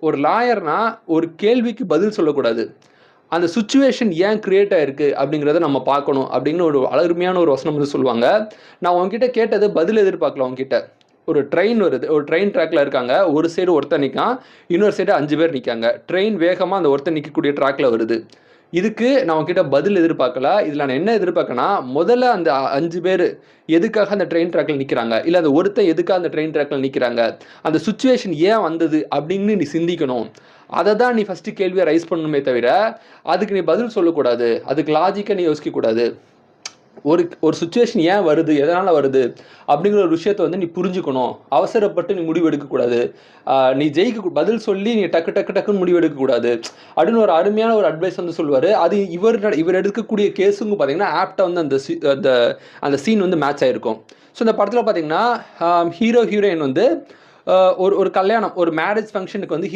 ஒரு லாயர்னா ஒரு கேள்விக்கு பதில் சொல்லக்கூடாது. அந்த சிச்சுவேஷன் ஏன் கிரியேட் ஆயிருக்கு அப்படிங்கிறத நம்ம பார்க்கணும் அப்படின்னு ஒரு அருமையான ஒரு வசனம் வந்து சொல்லுவாங்க. நான் உன்கிட்ட கேட்டது பதில் எதிர்பார்க்கல உன்கிட்ட. ஒரு ட்ரெயின் வருது. ஒரு ட்ரெயின் ட்ராக்ல இருக்காங்க. ஒரு சைடு ஒருத்தன் நிக்கான். இன்னொரு சைடு 5 பேர் நிக்காங்க. ட்ரெயின் வேகமா அந்த ஒருத்தன் நிக்கக்கூடிய ட்ராக்ல வருது. இதுக்கு நான் உன்கிட்ட பதில் எதிர்பார்க்கல. இதுல நான் என்ன எதிர்பார்க்கனா, முதல்ல அந்த 5 பேரு எதுக்காக அந்த ட்ரெயின் ட்ராக்ல நிக்கிறாங்க? இல்ல அந்த ஒருத்தன் எதுக்காக அந்த ட்ரெயின் ட்ராக்ல நிக்கிறாங்க? அந்த சிச்சுவேஷன் ஏன் வந்தது அப்படின்னு நீ சிந்திக்கணும். அத தான் நீ ஃபர்ஸ்ட் கேள்வியா ரைஸ் பண்ணணுமே தவிர, அதுக்கு நீ பதில் சொல்லக்கூடாது. அதுக்கு லாஜிக்கா நீ யோசிக்கக்கூடாது. ஒரு சிச்சுவேஷன் ஏன் வருது? எதனால வருது? அப்படிங்கிற ஒரு விஷயத்த வந்து நீ புரிஞ்சுக்கணும். அவசரப்பட்டு நீ முடிவு எடுக்கக்கூடாது. நீ பதில் சொல்லி நீ டக்குன்னு முடிவு எடுக்கக்கூடாது. அப்படின்னு ஒரு அருமையான ஒரு அட்வைஸ் வந்து சொல்லுவாரு. அது இவர் எடுக்கக்கூடிய கேஸுங்க பார்த்தீங்கன்னா, ஆப்ட்டா வந்து அந்த அந்த சீன் வந்து மேட்ச் ஆயிருக்கும். ஸோ இந்த படத்துல பார்த்தீங்கன்னா, ஹீரோ, ஹீரோயின் வந்து ஒரு ஒரு கல்யாணம், ஒரு மேரேஜ் ஃபங்ஷனுக்கு வந்து